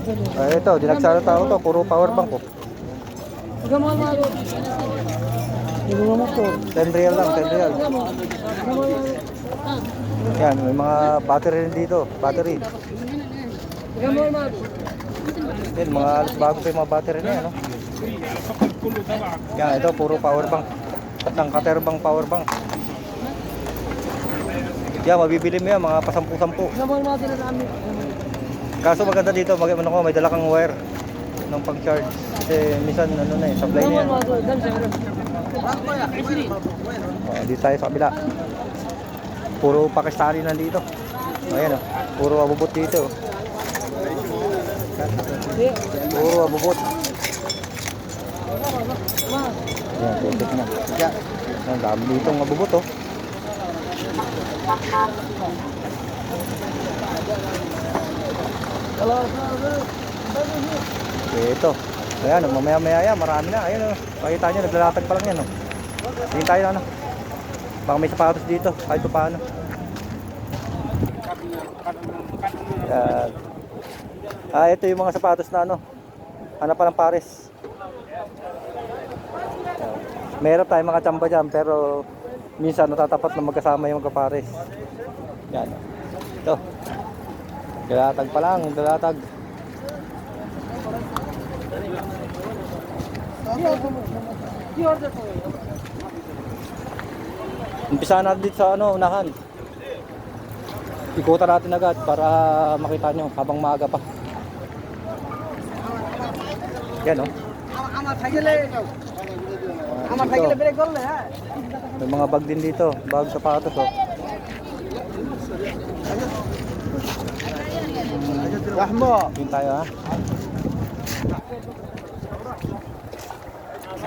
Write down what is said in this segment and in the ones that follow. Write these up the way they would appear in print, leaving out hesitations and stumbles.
Ito, dinagsara tao to, puro power bank ko. 10 real lang, 10 real. Yan, may mga battery rin dito, battery. Yan, mga alas bago pa yung mga battery na yan, no? Yan, ito, puro power bank. Patang katerbang power bank. Yan, mabibili mo yan, mga pasampu-sampu. Kaso maganda dito, may dala kang wire ng pang-charge. Kasi minsan, ano na eh, supply na yan. Dito tayo sa kabila. Puro Pakistani nandito. Ayan o, puro abubot dito. Puro abubot. Ayan, tutok na. Ang dami dito ng abubot o. Ito. Ayan, mamaya-maya yan, marami na. Ayan o, makita nyo, naglalatag pa lang yan o. Tingin tayo na ano. Baka may sapatos dito, kahit pa paano. Yan. Ito yung mga sapatos na ano. Hanap pa ng pares. Meron tayong mga tsamba dyan, pero minsan natatapat na magkasama yung magkapares. Yan. Ito. Dalatag pa lang, dalatag. Umpisa natin dito sa ano, unahan. Ikutan natin agad para makita nyo habang maaga pa. Yan o. May mga bag din dito, bag sapatos o. Yun tayo ha.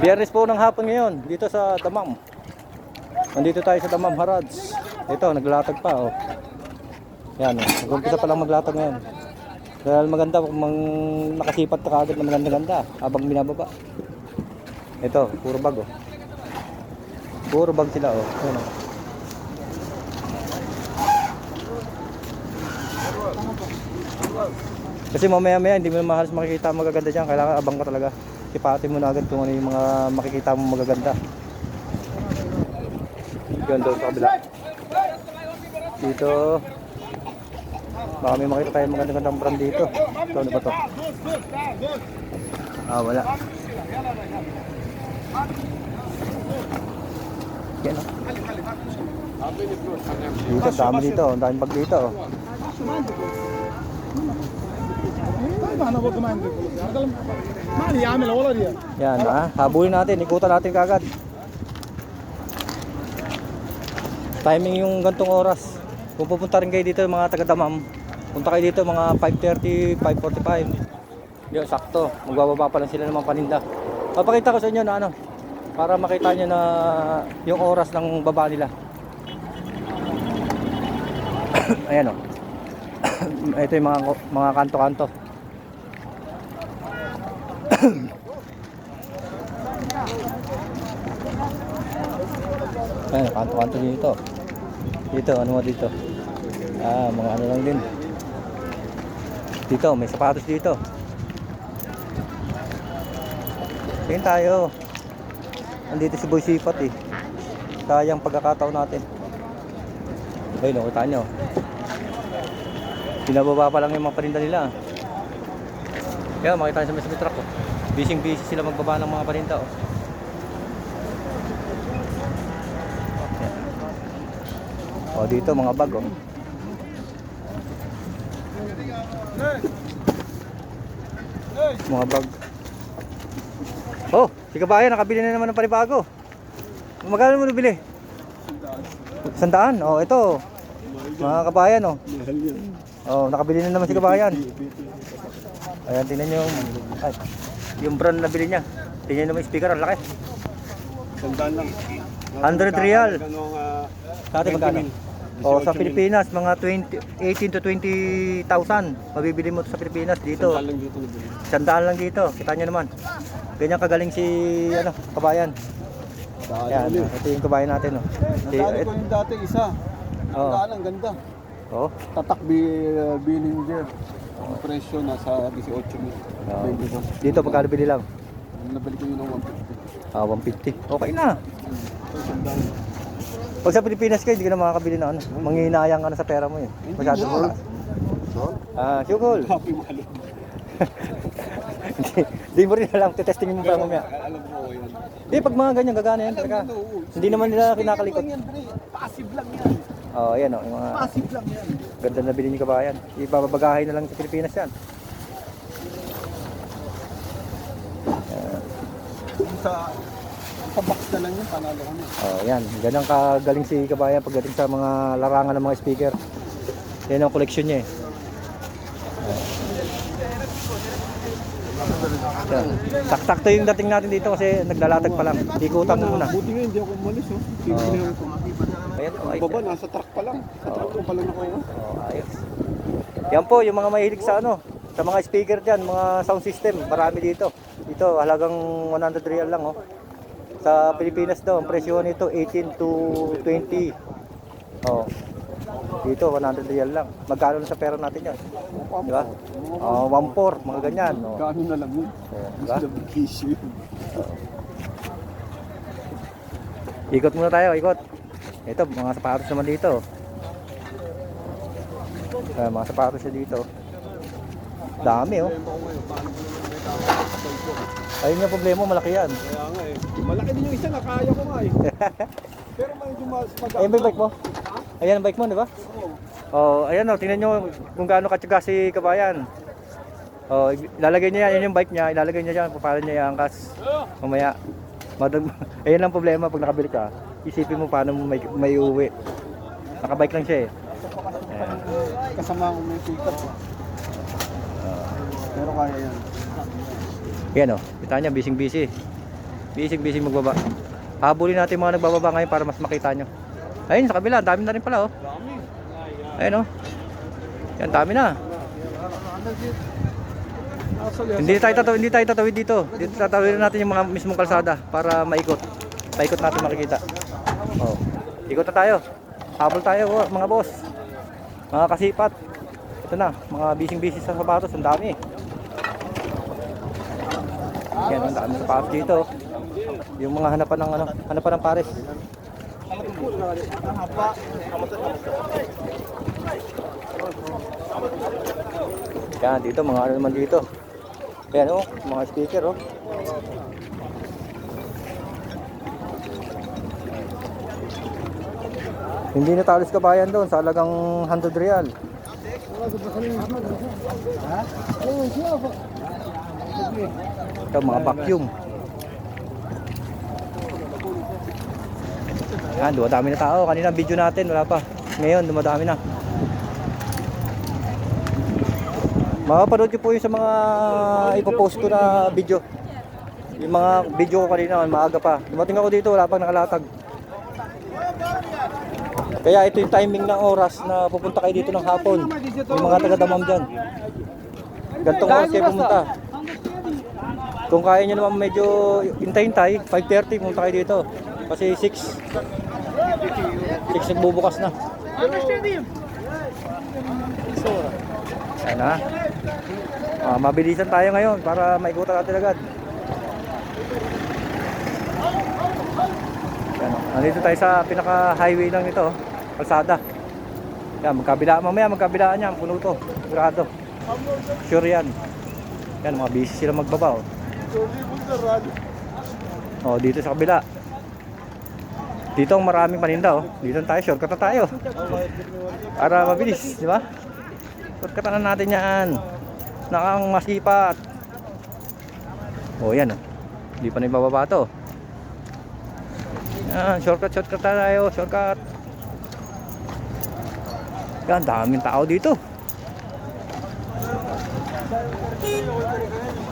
Biyernes po ng hapon ngayon dito sa Damam. Nandito tayo sa Damam Harads. Ito, naglatag pa oh. Yan oh. Nag-umpisa pa lang maglatag ngayon. Dahil maganda kung nakasipat ka agad na maganda-ganda habang binababa. Ito, puro bag oh. Puro bag sila oh. Yan oh. Kasi mamaya-maya hindi mo mahalos makikita magaganda dyan. Kailangan abang ka talaga. Sipatin mo na agad kung ano yung mga makikita mo magaganda. Yun doon sa kabila. Dito. Baka may makita tayo magandang brand dito. Ito, ano ba to? Wala. Yan o. Dito, dami dito. Ang daming bag dito. Yan ha, habulin natin, ikutan natin kagad. Timing yung gantong oras. Kung pupunta rin kayo dito mga taga-Damam, punta kayo dito mga 5:30, 5:45. Yun, sakto, magbababa pa lang sila ng mga paninda. Papakita ko sa inyo na ano, para makita nyo na yung oras ng baba nila. Ayan o. Ito yung mga kanto-kanto. Ayan, kanto-kanto dito. Dito, ano mo dito? Mga ano lang din. Dito, may sapatos dito. Tingin tayo. Nandito si Boy Sipat eh. Sayang pagkakataon natin. Ayun, nakita nyo. Pinababa pa lang yung mga paninda nila. Kaya makita nyo sa may truck oh. Busy sila magbaba ng mga paninda oh. O dito mga bag oh. Mga bag. Oh, si kabayan nakabili na naman ng panibago. Magkano mo nabili? 100? Oh, ito. Mga kabayan oh. Oh, nakabili na naman si kabayan. Ayan, tingnan nyo. Ay, yung brand na bili niya. Tingnan nyo naman yung speaker, ang laki. 100 lang. 100 real. Sa atin magkano? O, sa 18,000. Pilipinas, mga 18 to 20,000. Mabibili mo to sa Pilipinas dito. 100 lang dito nabili. 100 lang dito. Kita nyo naman. Ganyan kagaling si ano, kabayan. Ayan, ito yung kabayan natin. Oh. Nadali ko yung dati isa. Oo. Ang ang ganda. Oh. Tatak Billinger. Ang presyo nasa 18,000. Ah, dito pagkano bili lang? Nabalik ko yun ng 150. 150. Okay na. Isang daan. Pag sa Pilipinas kayo, hindi ka na makakabili ng ano. Manghihinayang ka na sa pera mo eh. Masyado mura. Sugol. Happy malo. Hindi mo rin alam, titestingin mo pa mamaya. Alam mo yan. Hindi, pag mga ganyan, gagana yan talaga. Hindi naman nila kinakalikot. Yan, pre. Passive lang yan. Oo, yan o. Yung mga Passive lang yan. ganda na bilhin yung kabayan. Ibabagahin na lang sa Pilipinas yan. Sa box na lang yun, panalo kami. Oh, yan. Ganyan kagaling si kabayan pagdating sa mga larangan ng mga speaker. Yan ang collection niya eh. Yan. Sakto yung dating natin dito kasi naglalatag pa lang. Ikutan mo muna. Buti nga, hindi ako umalis. Pinili ko. Ayan, oh, ayos Baba, yan. nasa truck pa lang. Sa truck ko pa lang ako. Oh, ayos. Yan po, yung mga mahilig sa ano, sa mga speaker dyan, mga sound system, marami dito. Dito, halagang 100 real lang oh. Sa Pilipinas daw, ang presyo nito 18 to 20. Oh. Dito 100 real lang. Magkano lang sa pera natin 'yan? Di ba? 1.4, mga ganyan, oh. Kano na lang yun. Di ba? Sa vacation. Ikot muna tayo, ikot. Ito, mga sapatos naman dito. Mga sapatos siya dito. Dami oh. Ayun yung problema, malaki yan. Kaya nga eh. Malaki din yung isa na kaya ko nga eh. Pero medyo mas maganda. Ayun ba yung bike mo? Ayan ang bike mo, di ba? Oh, ayan oh, tingnan nyo kung gaano katyaga si kabayan. Oh, ilalagay niya yan yung bike niya, ilalagay niya diyan, paano niya iangkas. Mamaya. Ayun ang problema pag nakabili ka. Isipin mo paano mo may uwi. Nakabike lang siya eh. Ayan. Kasama ko may pick-up. Pero kaya yan. Yan oh, kita niya busy. Busy magbaba. Habulin natin yung mga nagbababa ngayon para mas makita nyo. Ayun sa kabila, dami na rin pala oh. Dami. Ayun oh. Yan, dami na. Hindi tayo tatawid dito. Dito tatawid natin yung mga mismong kalsada para maikot. Paikot natin makikita. Oh. Ikot na tayo. Habol tayo oh, mga boss. Mga kasipat. Ito na, mga busy sa sapatos, ang dami. Yan, ang dami sapatos dito. Yung mga hanapan ng ano, hanapan ng pares. Yan, dito mga ano naman dito. Yan oh, mga speaker oh. Hindi na talis kabayan doon sa halagang 100 real. Ito mga vacuum. Yan, dumadami na tao. Kanina video natin, wala pa. Ngayon, dumadami na. Mapapanood nyo po yung sa mga ipopost ko na video. Yung mga video ko kanina, maaga pa. Dumating ako dito, wala pang nakalatag. Kaya ito yung timing ng oras na pupunta kayo dito ng hapon. Yung mga taga-Damam dyan. Gantong oras kayo pumunta. Kung kaya nyo naman medyo hintay-hintay, 5:30 pumunta kayo dito. Kasi 6 nagbubukas na. Sana. Mabilisan tayo ngayon para maikutan natin agad. Yan, nandito tayo sa pinaka-highway lang ito, kalsada. Yan, mamaya magkabilaan yan, puno to, sigurado. Sure yan. Yan, mga busy sila magbaba oh. Oh, dito sa kabila. Dito ang maraming paninda oh. Dito tayo, shortcut na tayo. Para mabilis, di ba? Shortcut na natin yan. Nakang masipat. Oh, yan oh. Hindi pa na ibababa to. Yan, shortcut tayo, shortcut. Yan, daming tao dito.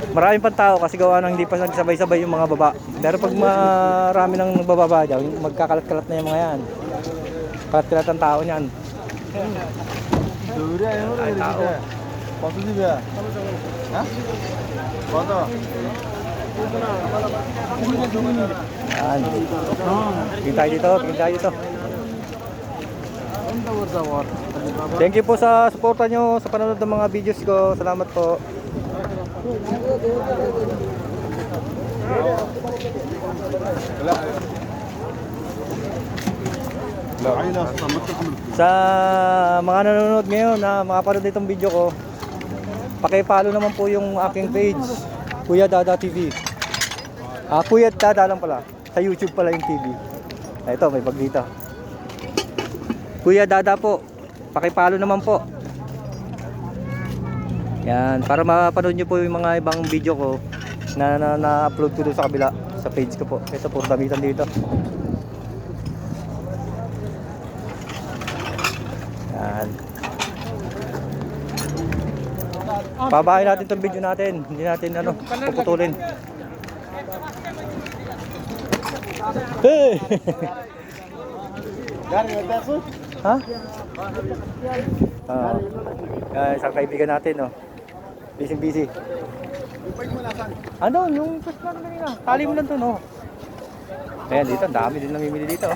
Maraming pang tao kasi gawa ng hindi pa nagsabay-sabay yung mga baba. Pero pag marami nang nagbababa dyan, magkakalat-kalat na yung mga yan. Kalat-kalat ang tao niyan. Ay, tao. Yan. Tingin tayo dito. Thank you po sa suporta nyo sa panonood ng mga videos ko. Salamat po. Sa mga nanonood ngayon na makapanood itong video ko, paki-follow naman po yung aking page, Kuya Dada TV. Kuya Dada lang pala. Sa YouTube pala yung TV. Ito, may bag dito. Kuya Dada po. Paki-follow naman po. Yan, para mapanood nyo po yung mga ibang video ko na na-upload ko doon sa kabila, sa page ko po. Ito po, damitan dito. Yan. Pabahay natin itong video natin. Hindi natin puputulin. Hey! Ha? Isang kaibigan natin, no? Busy. Ano? Yung first lang kanina. Tali mo lang to, no? Ayan, dito. Ang dami din namimili dito.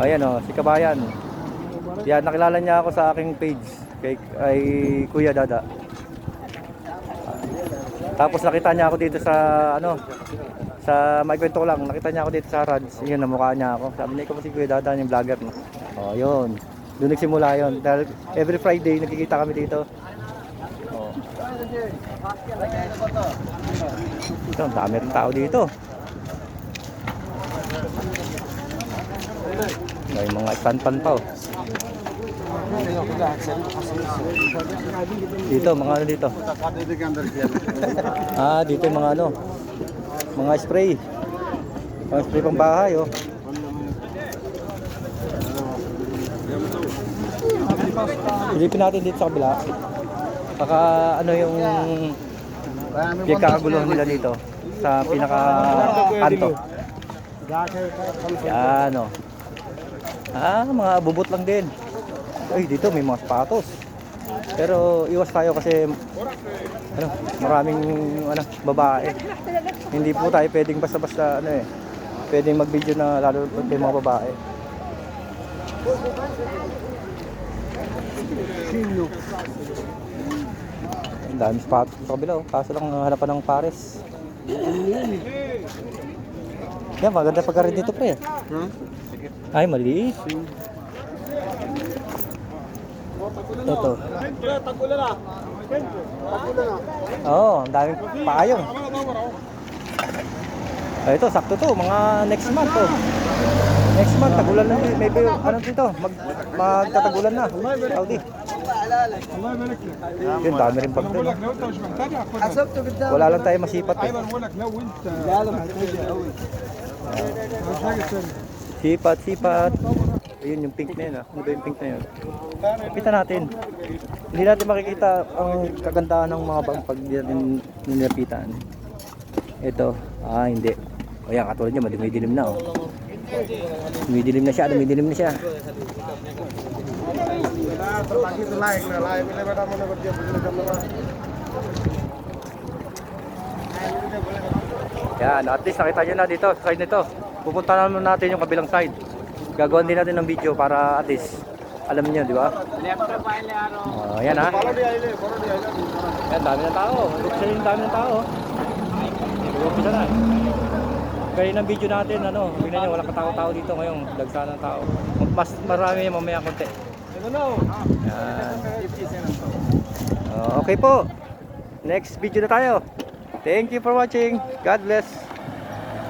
Ayan, no? Si Kabayan. Yan, nakilala niya ako sa aking page. Kay Kuya Dada. Tapos nakita niya ako dito sa, sa may kwento ko lang. Nakita niya ako dito sa Rads. Yun, namukha niya ako. Sabi niya, ikaw si Kuya Dada, yung vlogger, no? Oh, yun. Doon nagsimula yun. Dahil every Friday nagkikita kami dito. Oh. Ito, ang dami rin tao dito. May mga stand-pan pa, oh. Dito, mga dito. Dito yung mga mga spray. Mga spray pang bahay, oh. Silipin natin dito sa kabila. Baka yung kaguluhan nila dito sa pinaka kanto. Yan, oh. Mga bubot lang din. Ay, dito may mga sapatos. Pero iwas tayo kasi maraming babae. Hindi po tayo pwedeng basta-basta pwedeng mag-video na lalo pag may mga babae. Ang dami sapatos sa kabila, oh. Kaso lang hanapan ng pares. Yan, maganda pagka-rin dito, pre. Ay, maliit. Ito. Oo, ang daming paayong. Ito, sakto to, mga next month to. Next month, tagulan na, maybe, dito, magtatagulan na, Saudi. Yun, dami rin pag doon. Wala lang tayo masipat, eh. Sipat. Ayun yung pink na yun, Ano ba yung pink na yun? Kita natin. Hindi natin makikita ang kagandahan ng mga bang pag nilapitan. Ito, hindi. O yan, katulad niya, dumidilim na, oh. Dumidilim na siya. Yan, at least nakita nyo na dito, sa side nito. Pupunta naman natin yung kabilang side. Gagawin din natin ng video para at least alam niyo, di ba? Yan, ha. Yan, dami ng tao. Kasi yung dami ng tao. Umpisa na. Kaya ng video natin, tingnan niyo, walang katao-tao dito ngayon. Dagsa ng tao. Mas marami mamaya konti. Yan. Okay po. Next video na tayo. Thank you for watching. God bless.